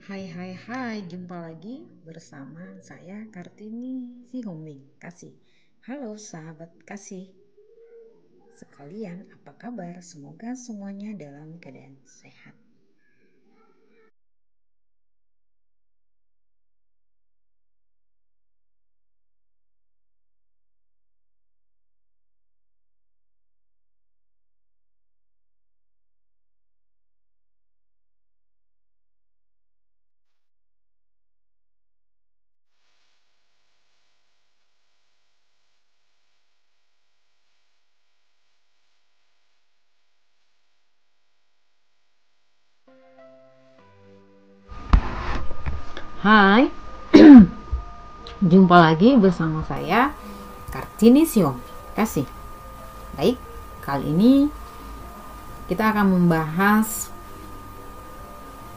Hai, jumpa lagi bersama saya Kartini Sihombing Kasih. Halo sahabat kasih sekalian, apa kabar? Semoga semuanya dalam keadaan sehat. Hai, jumpa lagi bersama saya Kartini Sihombing Kasih. Baik, kali ini kita akan membahas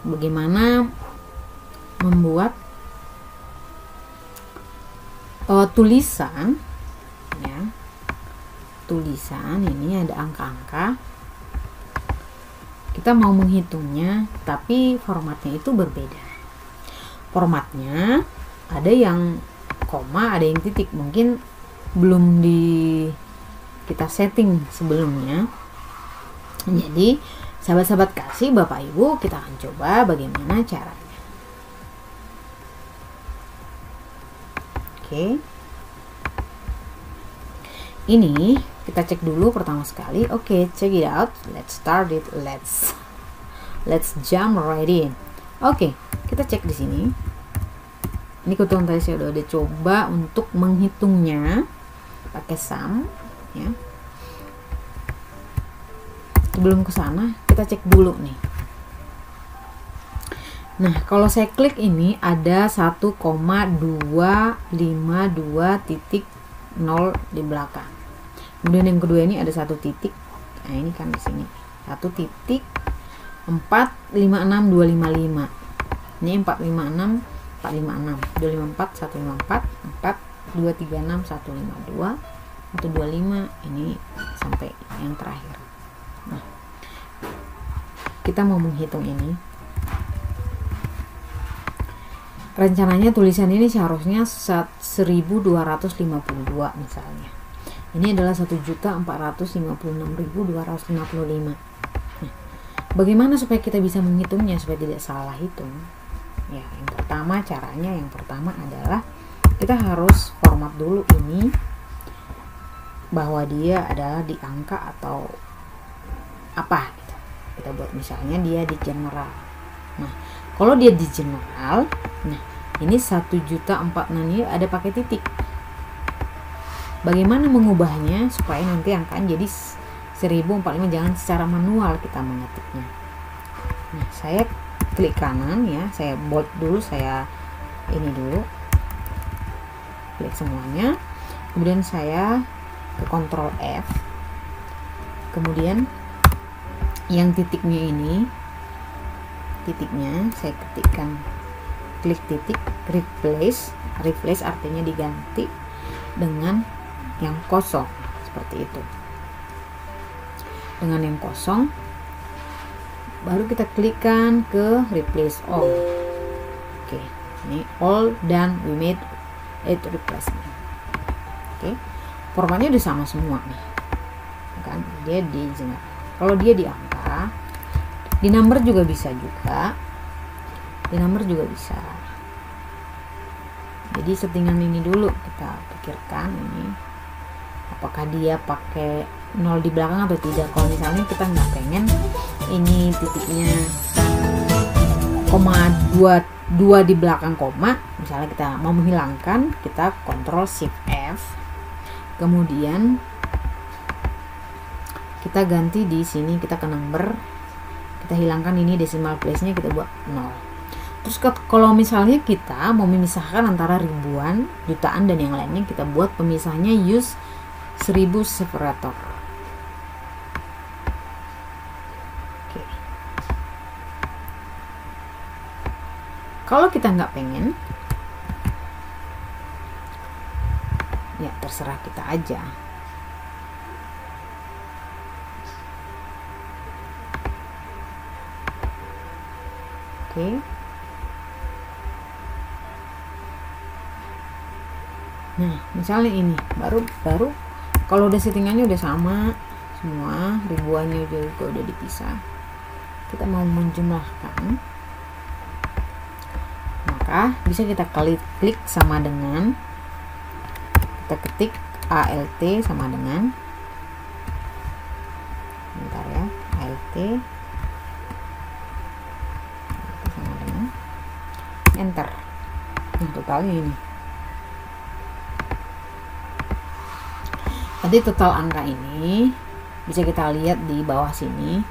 bagaimana membuat tulisan, ya. Tulisan ini ada angka-angka, kita mau menghitungnya tapi formatnya itu berbeda. Formatnya ada yang koma, ada yang titik, mungkin belum kita setting sebelumnya. Jadi sahabat-sahabat kasih, Bapak Ibu, kita akan coba bagaimana caranya. Oke, ini kita cek dulu pertama sekali. Oke, check it out. Let's start it. Let's jump right in. Oke, kita cek di sini. Ini kebetulan tadi saya udah coba untuk menghitungnya pakai sum, ya. Sebelum ke sana, kita cek dulu nih. Nah, kalau saya klik ini ada 1,252.0 di belakang. Kemudian yang kedua ini ada satu titik. Nah, ini kan di sini. 1,456255. Ini 456 456 254 154 4 236 152 125, ini sampai yang terakhir. Nah, kita mau menghitung ini. Rencananya tulisan ini seharusnya 1252 misalnya. Ini adalah 1.456.255. Nah, bagaimana supaya kita bisa menghitungnya supaya tidak salah hitung? Ya, yang pertama adalah kita harus format dulu ini bahwa dia adalah di angka atau apa gitu. Kita buat misalnya dia di general. Nah, kalau dia di general, nah ini 1.046 ini ada pakai titik. Bagaimana mengubahnya supaya nanti angkanya jadi 1045, jangan secara manual kita mengetiknya. Nah, saya klik kanan, ya, saya bold dulu, saya ini dulu, klik semuanya, kemudian saya ke Ctrl F, kemudian yang titiknya ini, titiknya saya ketikkan, klik titik, replace artinya diganti dengan yang kosong, seperti itu. Dengan yang kosong baru kita klikkan ke replace all. Oke, ini all dan we made it replacement. Oke, formatnya udah sama semua nih, kan? Dia di general. Kalau dia di angka, di number juga bisa jadi settingan ini dulu kita pikirkan ini apakah dia pakai 0 di belakang atau tidak. Kalau misalnya kita nggak pengen ini titiknya koma 2 di belakang koma, misalnya kita mau menghilangkan, kita Ctrl Shift F, kemudian kita ganti di sini, kita ke number, kita hilangkan ini decimal place-nya, kita buat 0. Terus kalau misalnya kita mau memisahkan antara ribuan, jutaan dan yang lainnya, kita buat pemisahnya use 1000 separator. Oke. Kalau kita nggak pengen, ya terserah kita aja. Oke. Nah misalnya ini baru kalau udah settingannya udah sama semua, ribuannya juga udah dipisah, kita mau menjumlahkan, maka bisa kita klik sama dengan, kita ketik ALT sama dengan, bentar ya, ALT sama dengan enter. Nah totalnya ini. Nanti total angka ini bisa kita lihat di bawah sini.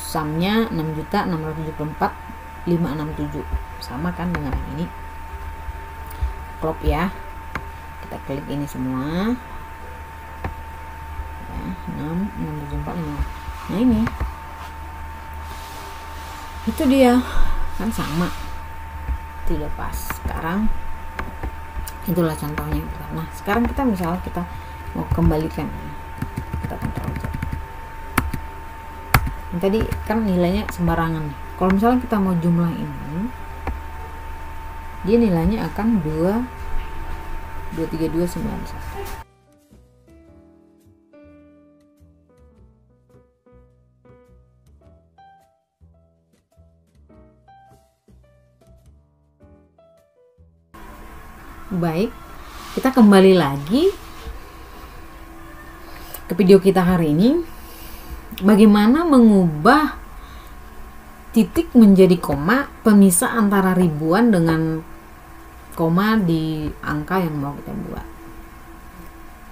Sumnya 6.674.567, sama kan dengan yang ini. Klop ya, kita klik ini semua ya, 6.674.5. Nah ini itu dia kan sama, tidak pas. Sekarang itulah contohnya. Nah sekarang kita misalnya kita mau kembalikan, kita kontrol Z. Yang tadi kan nilainya sembarangan. Kalau misalnya kita mau jumlah ini, dia nilainya akan 23291. Baik, kita kembali lagi ke video kita hari ini. Bagaimana mengubah titik menjadi koma, pemisah antara ribuan dengan koma di angka yang mau kita buat.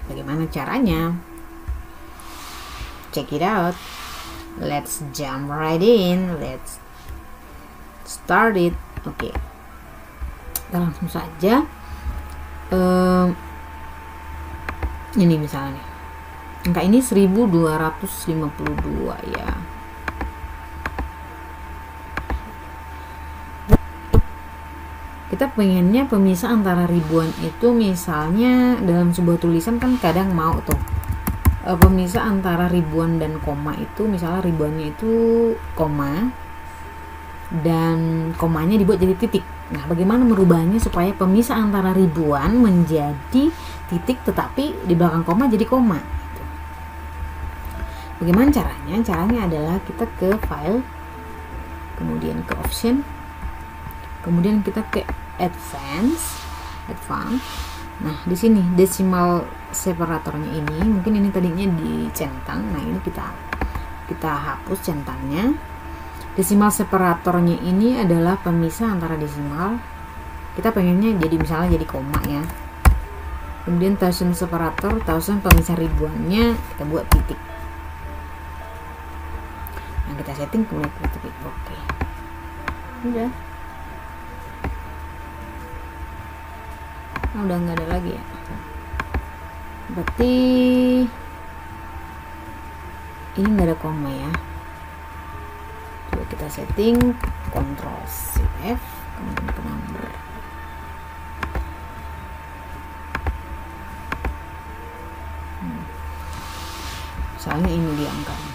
Bagaimana caranya? Check it out. Let's jump right in. Let's start it. Oke. Kita langsung saja. Ini misalnya angka ini 1252 ya. Kita pengennya pemisah antara ribuan itu, misalnya dalam sebuah tulisan kan kadang mau tuh pemisah antara ribuan dan koma itu, misalnya ribuannya itu koma dan komanya dibuat jadi titik. Nah bagaimana merubahnya supaya pemisah antara ribuan menjadi titik tetapi di belakang koma jadi koma? Bagaimana caranya? Caranya adalah kita ke file, kemudian ke option, kemudian kita ke advance. Nah di sini decimal separatornya ini, mungkin ini tadinya dicentang. Nah ini kita hapus centangnya. Decimal separatornya ini adalah pemisah antara desimal. Kita pengennya jadi misalnya jadi koma ya. Kemudian thousand separator, thousand pemisah ribuannya kita buat titik. Nah kita setting kemudian titik. Oke. Udah. Nah, udah nggak ada lagi ya. Berarti ini nggak ada koma ya. Kita setting Ctrl Shift F, kemudian ke number. Misalnya ini di angkanya.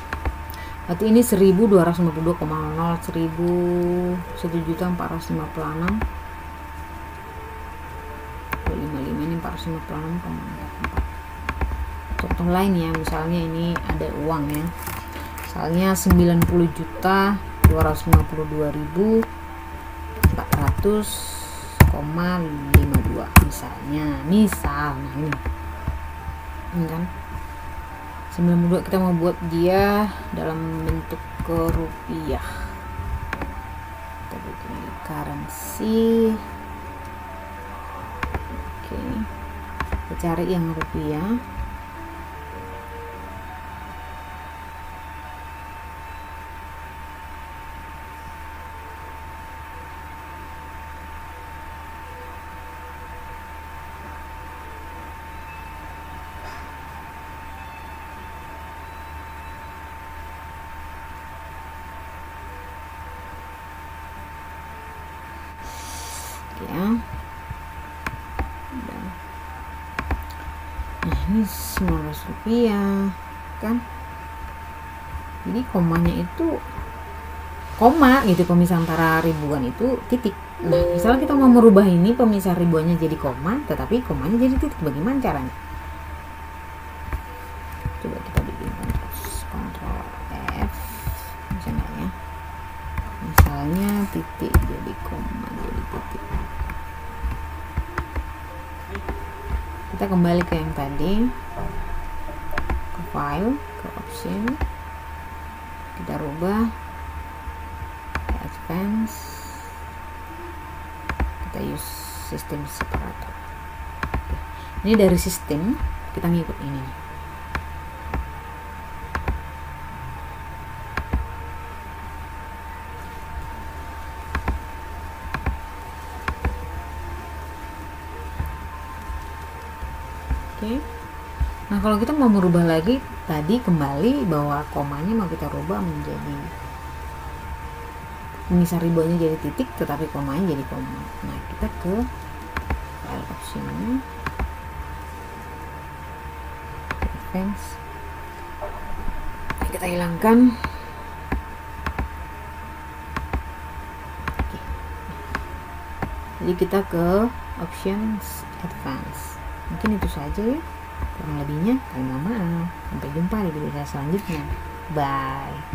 Berarti ini 1252,00, 1.456, 255 ini 456,4. Contoh lain ya, misalnya ini ada uang ya. Misalnya 90.252.400,52 misalnya. Nah ini kan 92, kita mau buat dia dalam bentuk ke rupiah. Kita pilih currency. Oke. Kita cari yang rupiah. Ya. Nah ini 19 rupiah kan, jadi komanya itu koma gitu, pemisah antara ribuan itu titik. Nah, misalnya kita mau merubah ini pemisah ribuannya jadi koma, tetapi komanya jadi titik, bagaimana caranya? Coba kita bikin Ctrl F, misalnya titik jadi koma jadi titik. Kita kembali ke yang tadi, ke file, ke option, kita rubah advance, kita use sistem separator. Ini dari sistem kita ngikut ini. Oke. Nah, kalau kita mau merubah lagi tadi kembali bahwa komanya mau kita rubah menjadi pemisah ribuannya jadi titik, tetapi komanya jadi koma. Nah, kita ke file option, advance, kita hilangkan. Oke. Jadi kita ke options advance. Mungkin itu saja ya, kurang lebihnya kami mohon maaf. Sampai jumpa di video saya selanjutnya. Bye.